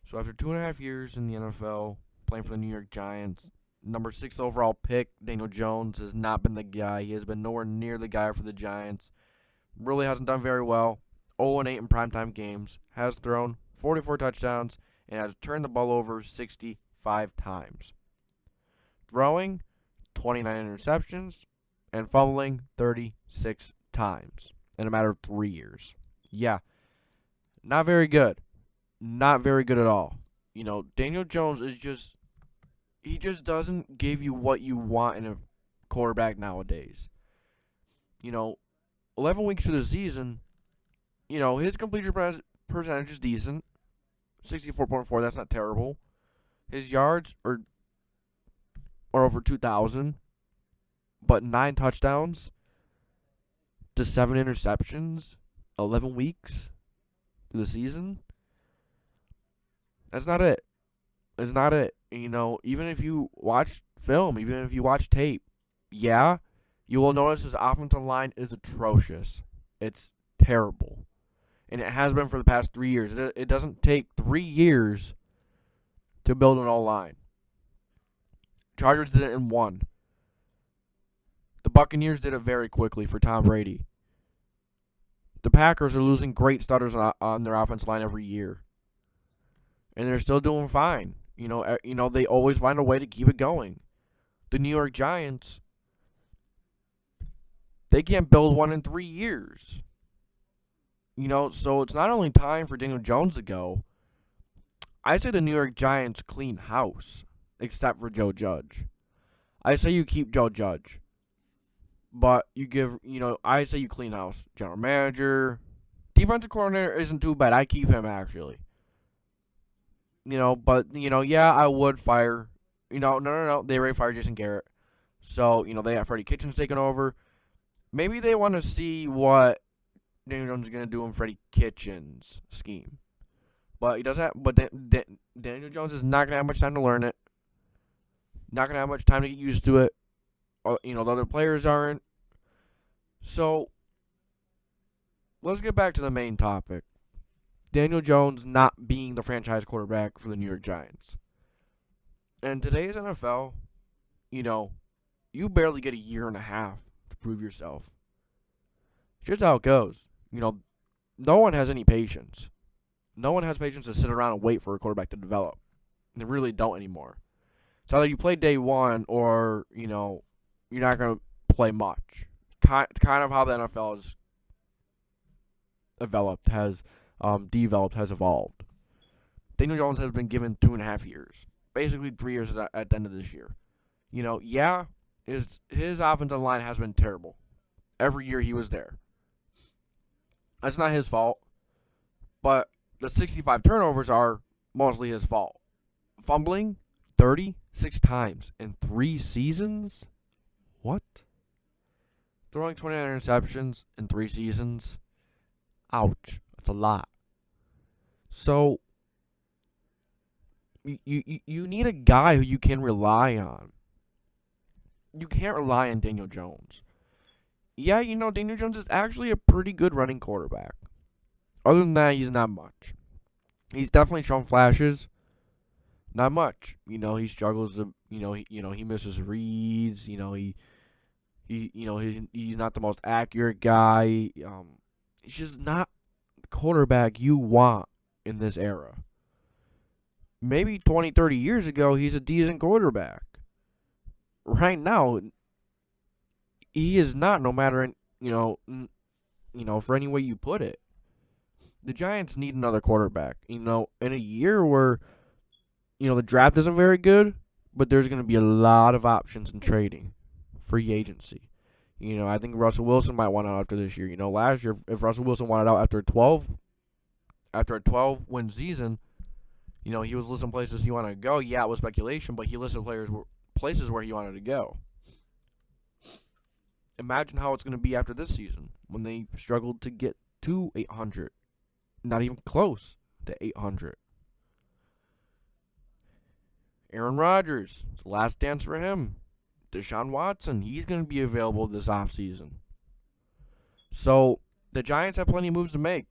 So after 2.5 years in the NFL, playing for the New York Giants, number 6 overall pick, Daniel Jones, has not been the guy. He has been nowhere near the guy for the Giants. Really hasn't done very well. 0-8 in primetime games. Has thrown 44 touchdowns and has turned the ball over 65 times. Throwing 29 interceptions and fumbling 36 times in a matter of 3 years. Yeah, not very good. Not very good at all. Daniel Jones he just doesn't give you what you want in a quarterback nowadays. 11 weeks through the season, his completion percentage is decent. 64.4, that's not terrible. His yards are over 2,000, but 9 touchdowns to 7 interceptions, 11 weeks through the season. That's not it. It's not it. Even if you watch film, even if you watch tape, yeah, you will notice his offensive line is atrocious. It's terrible. And it has been for the past 3 years. It doesn't take 3 years to build an O-line. Chargers did it in 1. The Buccaneers did it very quickly for Tom Brady. The Packers are losing great starters on their offensive line every year. And they're still doing fine. They always find a way to keep it going. The New York Giants, they can't build one in 3 years. So it's not only time for Daniel Jones to go. I say the New York Giants clean house, except for Joe Judge. I say you keep Joe Judge. But I say you clean house. General manager, defensive coordinator isn't too bad. I keep him, actually. Yeah, I would fire. No. They already fired Jason Garrett. So, they got Freddie Kitchens taking over. Maybe they want to see what Daniel Jones is going to do in Freddie Kitchens' scheme. But he doesn't have, but Daniel Jones is not going to have much time to learn it. Not going to have much time to get used to it. The other players aren't. So, let's get back to the main topic. Daniel Jones not being the franchise quarterback for the New York Giants. In today's NFL, you barely get a year and a half to prove yourself. It's just how it goes. No one has any patience. No one has patience to sit around and wait for a quarterback to develop. They really don't anymore. So either you play day one or, you're not going to play much. It's kind of how the NFL has developed, has evolved. Daniel Jones has been given 2.5 years. Basically 3 years at the end of this year. His offensive line has been terrible. Every year he was there. That's not his fault. But the 65 turnovers are mostly his fault. Fumbling 36 times in 3 seasons? What? Throwing 29 interceptions in 3 seasons? Ouch. That's a lot. So, you need a guy who you can rely on. You can't rely on Daniel Jones. Yeah, Daniel Jones is actually a pretty good running quarterback. Other than that, he's not much. He's definitely shown flashes. Not much. He struggles to, he misses reads. He's not the most accurate guy. He's just not the quarterback you want in this era. Maybe 20, 30 years ago, he's a decent quarterback. Right now, he is not, no matter, for any way you put it. The Giants need another quarterback. In a year where, the draft isn't very good, but there's going to be a lot of options in trading, free agency. I think Russell Wilson might want out after this year. Last year, if Russell Wilson wanted out after a 12-win season, he was listing places he wanted to go. Yeah, it was speculation, but he listed places where he wanted to go. Imagine how it's going to be after this season when they struggled to get to 800. Not even close to 800. Aaron Rodgers, it's the last dance for him. Deshaun Watson, he's going to be available this offseason. So, the Giants have plenty of moves to make.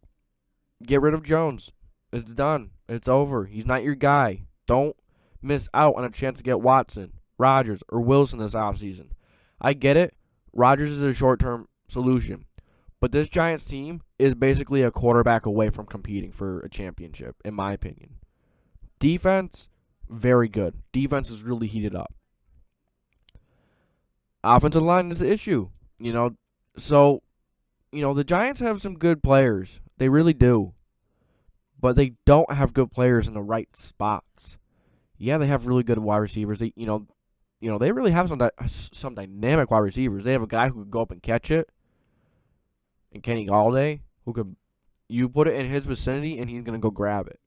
Get rid of Jones. It's done. It's over. He's not your guy. Don't miss out on a chance to get Watson, Rodgers, or Wilson this offseason. I get it. Rodgers is a short-term solution. But this Giants team is basically a quarterback away from competing for a championship, in my opinion. Defense, very good. Defense is really heated up. Offensive line is the issue. So, the Giants have some good players. They really do. But they don't have good players in the right spots. Yeah, they have really good wide receivers. They really have some dynamic wide receivers. They have a guy who could go up and catch it, and Kenny Galladay, you put it in his vicinity and he's gonna go grab it.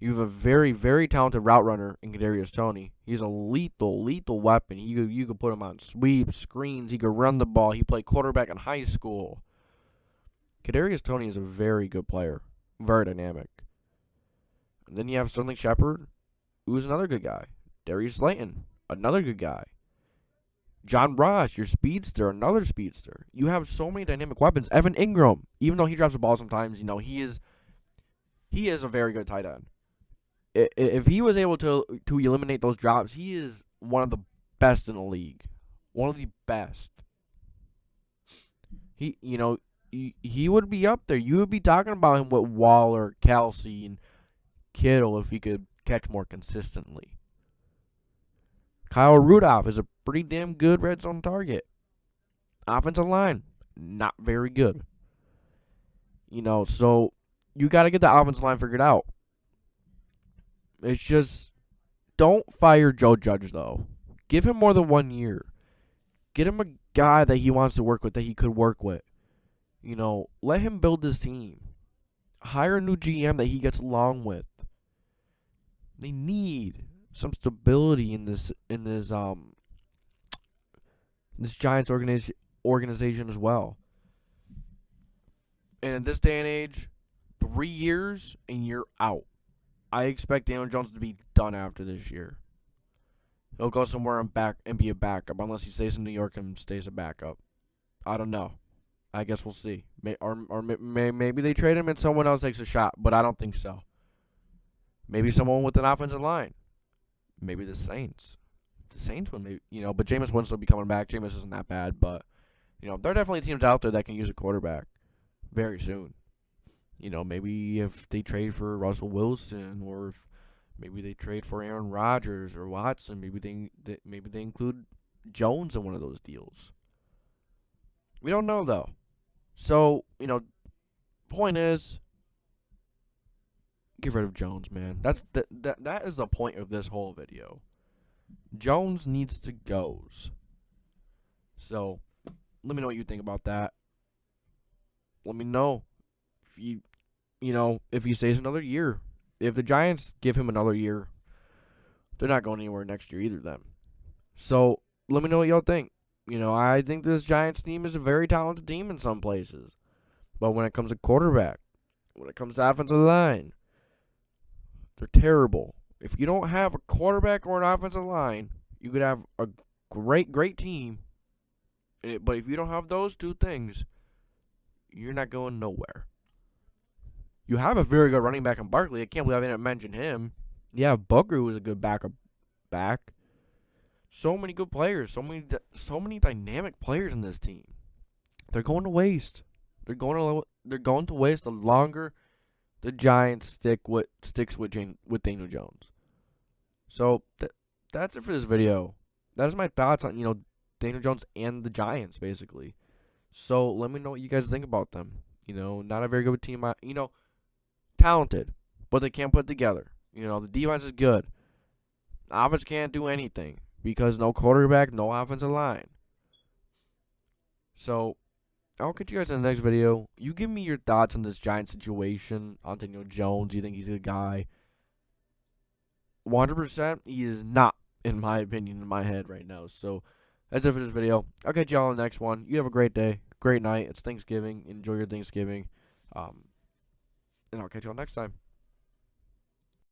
You have a very, very talented route runner in Kadarius Toney. He's a lethal weapon. You could put him on sweeps, screens. He could run the ball. He played quarterback in high school. Kadarius Toney is a very good player, very dynamic. And then you have Sterling Shepard, who's another good guy. Darius Slayton, another good guy. John Ross, your speedster, another speedster. You have so many dynamic weapons. Evan Ingram, even though he drops the ball sometimes, he is a very good tight end. If he was able to eliminate those drops, he is one of the best in the league. One of the best. He would be up there. You would be talking about him with Waller, Kelsey, and Kittle if he could catch more consistently. Kyle Rudolph is a pretty damn good red zone target. Offensive line, not very good. So you got to get the offensive line figured out. It's just, don't fire Joe Judge, though. Give him more than 1 year. Get him a guy that he wants to work with, that he could work with. Let him build this team. Hire a new GM that he gets along with. They need some stability in this Giants organization as well. And in this day and age, 3 years and you're out. I expect Daniel Jones to be done after this year. He'll go somewhere and be a backup, unless he stays in New York and stays a backup. I don't know. I guess we'll see. Maybe they trade him and someone else takes a shot, but I don't think so. Maybe someone with an offensive line. Maybe the Saints. The Saints would maybe, but Jameis Winston will be coming back. Jameis isn't that bad, but, there are definitely teams out there that can use a quarterback very soon. Maybe if they trade for Russell Wilson, or if maybe they trade for Aaron Rodgers or Watson, maybe they include Jones in one of those deals. We don't know, though. So, point is, get rid of Jones, man. That is the point of this whole video. Jones needs to go. So, let me know what you think about that. Let me know if he stays another year. If the Giants give him another year, they're not going anywhere next year either, then. So, let me know what y'all think. I think this Giants team is a very talented team in some places. But when it comes to quarterback, when it comes to offensive line, they're terrible. If you don't have a quarterback or an offensive line, you could have a great team. But if you don't have those two things, you're not going nowhere. You have a very good running back in Barkley. I can't believe I didn't mention him. Yeah, Booker was a good backup back. So many good players. So many dynamic players in this team. They're going to waste. They're going to waste the longer the Giants sticks with Daniel Jones. So that's it for this video. That's my thoughts on Daniel Jones and the Giants basically. So let me know what you guys think about them. Not a very good team. Talented, but they can't put it together. The defense is good. The offense can't do anything because no quarterback, no offensive line. So I'll catch you guys in the next video. You give me your thoughts on this Giants situation, on Daniel Jones. You think he's a guy? 100%, he is not, in my opinion, in my head right now. So that's it for this video. I'll catch y'all on the next one. You have a great day, great night. It's Thanksgiving. Enjoy your Thanksgiving. And I'll catch y'all next time.